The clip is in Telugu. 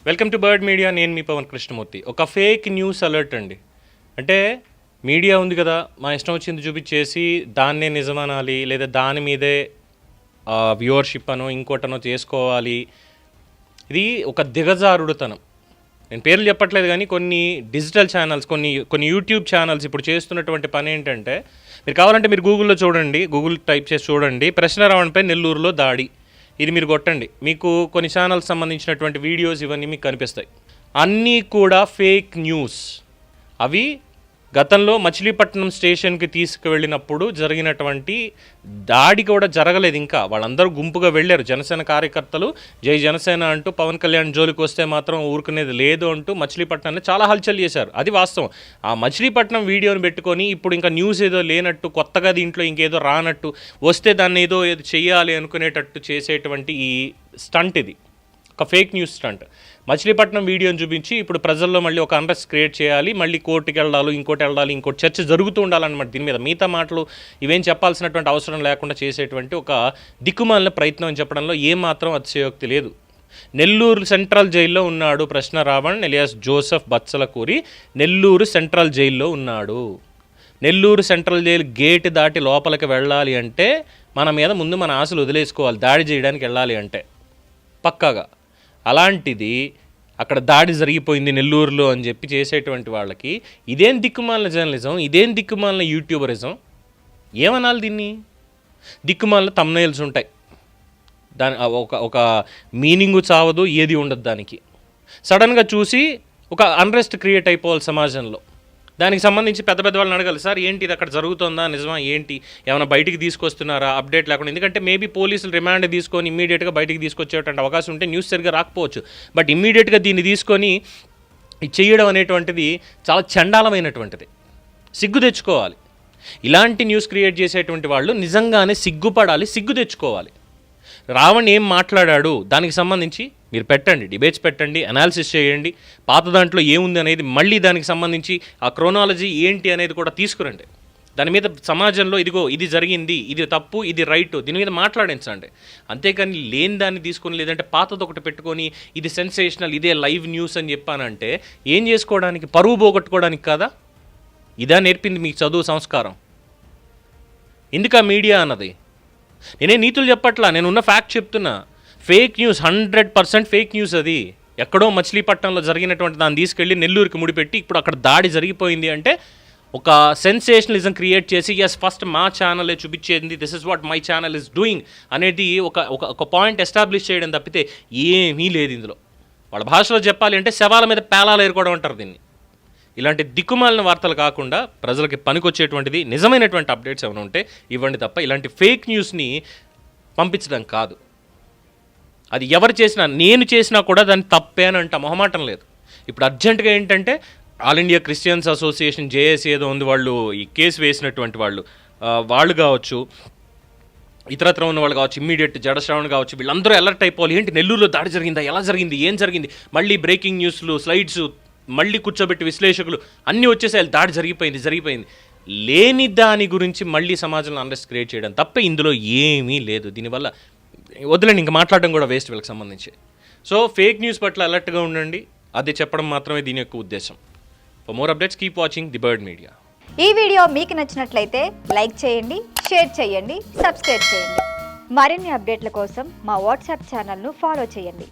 Welcome to bird media. నేను మీ పవన్ కృష్ణమూర్తి. ఒక ఫేక్ న్యూస్ అలర్ట్ అండి. అంటే మీడియా ఉంది కదా, మా ఇష్టం వచ్చింది చూపించేసి దాన్నే నిజమనాలి, లేదా దాని మీదే వ్యూవర్షిప్ అనో ఇంకోటనో చేసుకోవాలి. ఇది ఒక దిగజారుడుతనం. నేను పేర్లు చెప్పట్లేదు, కానీ కొన్ని డిజిటల్ ఛానల్స్, కొన్ని యూట్యూబ్ ఛానల్స్ ఇప్పుడు చేస్తున్నటువంటి పని ఏంటంటే, మీరు కావాలంటే మీరు గూగుల్లో చూడండి, గూగుల్ టైప్ చేసి చూడండి, ప్రశ్న రావణపై నెల్లూరులో దాడి, ఇది మీరు కొట్టండి, మీకు కొన్ని ఛానల్స్ సంబంధించినటువంటి వీడియోస్ ఇవన్నీ మీకు కనిపిస్తాయి. అన్నీ కూడా ఫేక్ న్యూస్. అవి గతంలో మచిలీపట్నం స్టేషన్కి తీసుకువెళ్ళినప్పుడు జరిగినటువంటి దాడి కూడా జరగలేదు. ఇంకా వాళ్ళందరూ గుంపుగా వెళ్ళారు. జనసేన కార్యకర్తలు జై జనసేన అంటూ పవన్ కళ్యాణ్ జోలికి వస్తే మాత్రం ఊరుకునేది లేదు అంటూ మచిలీపట్నాన్ని చాలా హల్చల్ చేశారు. అది వాస్తవం. ఆ మచిలీపట్నం వీడియోని పెట్టుకొని ఇప్పుడు ఇంకా న్యూస్ ఏదో లేనట్టు, కొత్తగా దీంట్లో ఇంకేదో రానట్టు, వస్తే దాన్ని ఏదో చెయ్యాలి అనుకునేటట్టు చేసేటువంటి ఈ స్టంట్, ఇది ఒక ఫేక్ న్యూస్ స్టంట్. మచిలీపట్నం వీడియోని చూపించి ఇప్పుడు ప్రజల్లో మళ్ళీ ఒక అన్రెస్ట్ క్రియేట్ చేయాలి, మళ్ళీ కోర్టుకి వెళ్ళాలి, ఇంకోటి చర్చ జరుగుతూ ఉండాలన్నమాట. దీని మీద మిగతా మాటలు ఇవేం చెప్పాల్సినటువంటి అవసరం లేకుండా చేసేటువంటి ఒక దిక్కుమాలిన ప్రయత్నం అని చెప్పడంలో ఏమాత్రం అతిశయోక్తి లేదు. నెల్లూరు సెంట్రల్ జైల్లో ఉన్నాడు ప్రశ్న Ravan alias Joseph Batsalakuri. Nellore central జైల్లో ఉన్నాడు. నెల్లూరు సెంట్రల్ జైలు గేట్ దాటి లోపలికి వెళ్ళాలి అంటే మన మీద ముందు మన ఆశలు వదిలేసుకోవాలి, దాడి చేయడానికి వెళ్ళాలి అంటే పక్కాగా. అలాంటిది అక్కడ దాడి జరిగిపోయింది నెల్లూరులో అని చెప్పి చేసేటువంటి వాళ్ళకి ఇదేం దిక్కుమాలిన జర్నలిజం, ఇదేం దిక్కుమాలిన యూట్యూబరిజం, ఏమనాలి దీన్ని? దిక్కుమాలిన థంబ్నెయిల్స్ ఉంటాయి, దాని ఒక మీనింగు చావదు, ఏది ఉండదు దానికి. సడన్గా చూసి ఒక అన్రెస్ట్ క్రియేట్ అయిపోవాలి సమాజంలో. దానికి సంబంధించి పెద్ద వాళ్ళని అడగాలి, సార్ ఏంటి ఇది అక్కడ జరుగుతుందా, నిజమా, ఏంటి, ఏమైనా బయటికి తీసుకొస్తున్నారా, అప్డేట్ లేకుండా. ఎందుకంటే మేబీ పోలీసులు రిమాండ్ తీసుకొని ఇమ్మీడియట్గా బయటికి తీసుకొచ్చేటువంటి అవకాశం ఉంటే న్యూస్ సరిగ్గా రాకపోవచ్చు. బట్ ఇమ్మీడియట్గా దీన్ని తీసుకొని చేయడం అనేటువంటిది చాలా చండాలమైనటువంటిది. సిగ్గు తెచ్చుకోవాలి. ఇలాంటి న్యూస్ క్రియేట్ చేసేటువంటి వాళ్ళు నిజంగానే సిగ్గుపడాలి, సిగ్గు తెచ్చుకోవాలి. రావణ్ ఏం మాట్లాడాడు దానికి సంబంధించి మీరు పెట్టండి, డిబేట్స్ పెట్టండి, అనాలిసిస్ చేయండి. పాత దాంట్లో ఏముంది అనేది మళ్ళీ దానికి సంబంధించి ఆ క్రోనాలజీ ఏంటి అనేది కూడా తీసుకురండి. దాని మీద సమాజంలో ఇదిగో ఇది జరిగింది, ఇది తప్పు, ఇది రైట్, దీని మీద మాట్లాడించండి. అంతేకాని లేని దాన్ని తీసుకొని, లేదంటే పాతది ఒకటి పెట్టుకొని ఇది సెన్సేషనల్, ఇదే లైవ్ న్యూస్ అని చెప్పానంటే ఏం చేసుకోవడానికి? పరువు పోగొట్టుకోవడానికి కాదా? ఇదా నేర్పింది మీకు చదువు సంస్కారం? ఎందుకు ఆ మీడియా అన్నది? నేనే నీతులు చెప్పట్లా, నేనున్న ఫ్యాక్ట్ చెప్తున్నా. Fake news, 100% fake news. అది ఎక్కడో మచిలీపట్నంలో జరిగినటువంటి దాన్ని తీసుకెళ్ళి నెల్లూరుకి ముడిపెట్టి ఇప్పుడు అక్కడ దాడి జరిగిపోయింది అంటే ఒక సెన్సేషనలిజం క్రియేట్ చేసి ఫస్ట్ మా ఛానలే చూపించేది, this is what my channel is doing అనేది ఒక పాయింట్ ఎస్టాబ్లిష్ చేయడం తప్పితే ఏమీ లేదు ఇందులో. వాళ్ళ భాషలో చెప్పాలి అంటే శవాల మీద పేలాలు ఏరుకోవడం అంటారు దీన్ని. ఇలాంటి దిక్కుమాలిన వార్తలు కాకుండా ప్రజలకి పనికొచ్చేటువంటిది నిజమైనటువంటి అప్డేట్స్ ఏమైనా ఉంటే ఇవ్వండి తప్ప ఇలాంటి ఫేక్ న్యూస్ని పంపించడం కాదు. అది ఎవరు చేసినా, నేను చేసినా కూడా దాన్ని తప్పే అని అంట, మొహమాటం లేదు. ఇప్పుడు అర్జెంటుగా ఏంటంటే all India Christians association JAC ఏదో ఉంది, వాళ్ళు ఈ కేసు వేసినటువంటి వాళ్ళు కావచ్చు, ఇతరత్ర ఉన్న వాళ్ళు కావచ్చు, ఇమ్మీడియట్ జడశ్రావణ్ కావచ్చు, వీళ్ళందరూ అలర్ట్ అయిపోవాలి. ఏంటి నెల్లూరులో దాడి జరిగిందా, ఎలా జరిగింది, ఏం జరిగింది, మళ్ళీ బ్రేకింగ్ న్యూస్లు, స్లైడ్స్, మళ్ళీ కూర్చోబెట్టి విశ్లేషకులు అన్నీ వచ్చేసాయి, దాడి జరిగిపోయింది. లేని దాని గురించి మళ్ళీ సమాజంలో అన్రెస్ట్ క్రియేట్ చేయడం తప్ప ఇందులో ఏమీ లేదు. దీనివల్ల వదిలేండి, ఇంకా మాట్లాడడం కూడా వేస్ట్ వీళ్ళకి సంబంధించి. సో ఫేక్ న్యూస్ పట్ల అలర్ట్గా ఉండండి, అది చెప్పడం మాత్రమే దీని యొక్క ఉద్దేశం. For more updates keep watching the bird media. ఈ వీడియో మీకు నచ్చినట్లయితే లైక్ చేయండి, షేర్ చేయండి, సబ్స్క్రైబ్ చేయండి. మరిన్ని అప్డేట్ల కోసం మా వాట్సాప్ ఛానల్ను ఫాలో చేయండి.